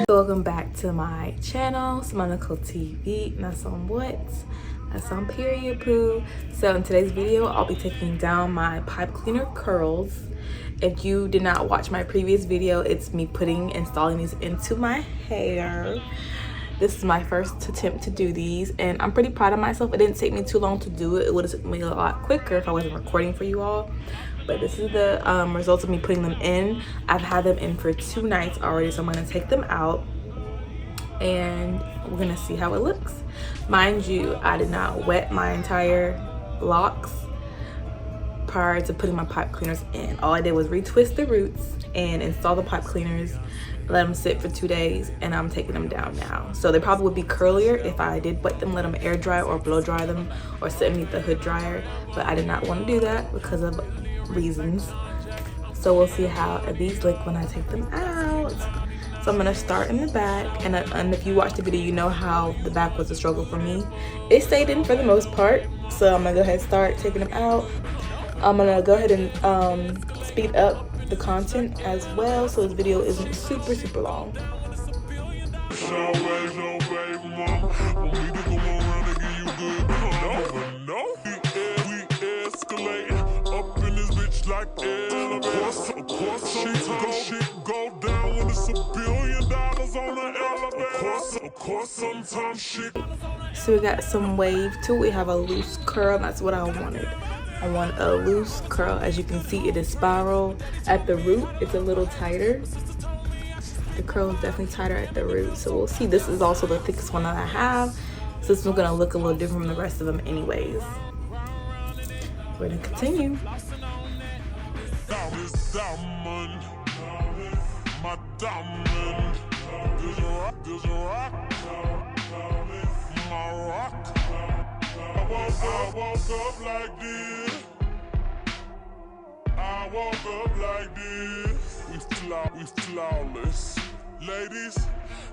Welcome back to my channel, Simone Nicole TV. And that's on what? That's on period poo. So in today's video, I'll be taking down my pipe cleaner curls. If you did not watch my previous video, it's me installing these into my hair. This is my first attempt to do these, and I'm pretty proud of myself. It didn't take me too long to do it. It would have took me a lot quicker if I wasn't recording for you all. But this is the results of me putting them in. I've had them in for 2 nights already, so I'm gonna take them out and we're gonna see how it looks. Mind you, I did not wet my entire locks prior to putting my pipe cleaners in. All I did was retwist the roots and install the pipe cleaners, let them sit for 2 days, and I'm taking them down now. So they probably would be curlier if I did wet them, let them air dry or blow dry them, or sit underneath the hood dryer, but I did not want to do that because of reasons. So we'll see how these look when I take them out. So I'm gonna start in the back, and if you watched the video, you know how the back was a struggle for me. It stayed in for the most part, so I'm gonna go ahead and start taking them out. I'm gonna go ahead and speed up the content as well, so this video isn't super long. So we got some wave too. We have a loose curl. That's what I wanted. I want a loose curl. As you can see, it is spiral at the root. It's a little tighter. The curl is definitely tighter at the root. So we'll see. This is also the thickest one that I have. So this one's gonna look a little different from the rest of them anyways. We're gonna continue. I woke up like this. I woke up like this. We flawless. Ladies,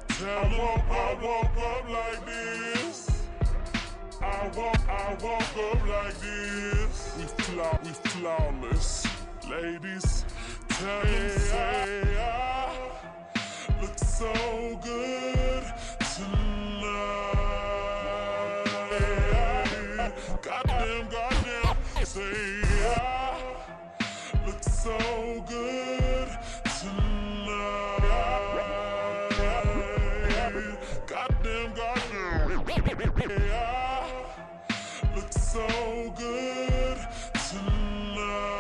tell me I woke up like this. I woke up like this. We flawless. Ladies, tell me I look so good tonight. Goddamn, say I look so good tonight. Goddamn, I look so good tonight.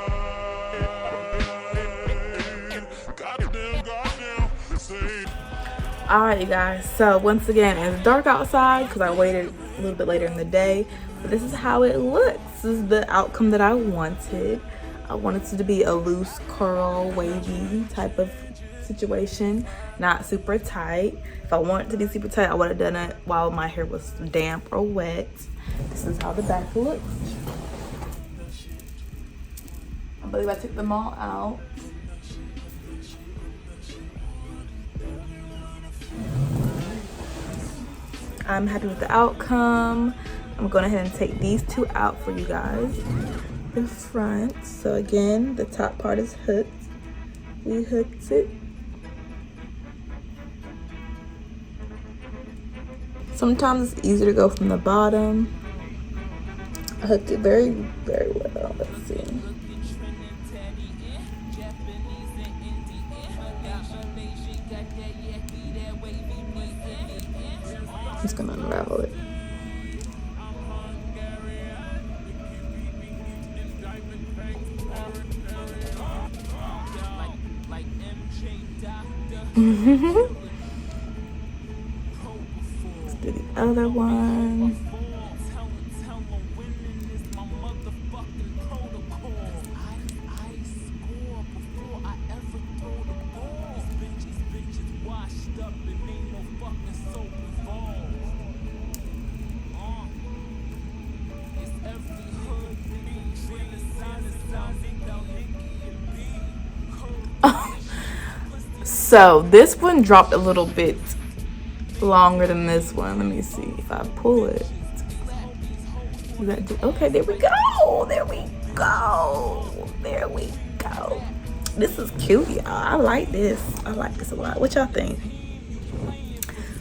Goddamn, say. Alright, you guys, so once again, it's dark outside because I waited a little bit later in the day, but this is how it looks. This is the outcome that I wanted. I wanted it to be a loose curl, wavy type of situation, not super tight. If I wanted it to be super tight, I would have done it while my hair was damp or wet. This is how the back looks. I believe I took them all out. I'm happy with the outcome. I'm going ahead and take these 2 out for you guys. The front, so again, the top part is hooked. We hooked it. Sometimes it's easier to go from the bottom. I hooked it very well. Let's see. I'm just gonna unravel it. Let's do the other one. So this one dropped a little bit longer than this one. Let me see if I pull it. Okay, there we go. There we go. There we go. This is cute, y'all. I like this. I like this a lot. What y'all think?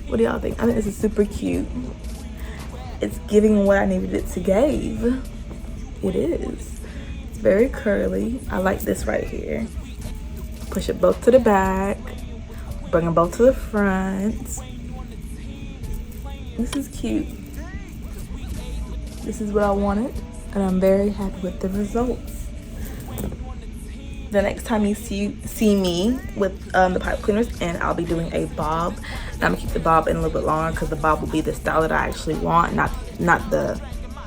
What do y'all think? I think this is super cute. It's giving what I needed it to give. It is. It's very curly. I like this right here. Push it both to the back. Bring them both to the front. This is cute. This is what I wanted, and I'm very happy with the results. The next time you see me with the pipe cleaners, and I'll be doing a bob. And I'm gonna keep the bob in a little bit longer because the bob will be the style that I actually want, not the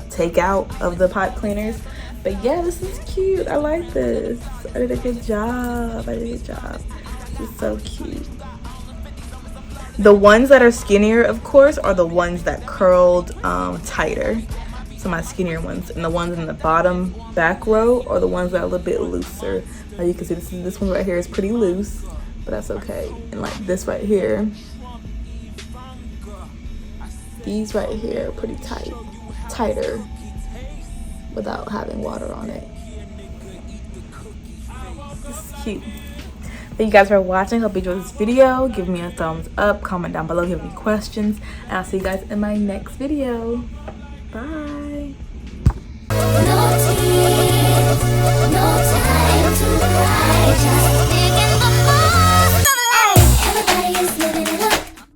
takeout of the pipe cleaners. But yeah, this is cute. I like this. I did a good job. This is so cute. The ones that are skinnier, of course, are the ones that curled tighter. So my skinnier ones, and the ones in the bottom back row are the ones that are a little bit looser. Now you can see this one right here is pretty loose, but that's okay. And like this right here, these right here are pretty tighter without having water on it. This is cute. Thank you guys for watching. Hope you enjoyed this video. Give me a thumbs up, comment down below if you have any questions, and I'll see you guys in my next video. Bye. No tears, no time to cry, just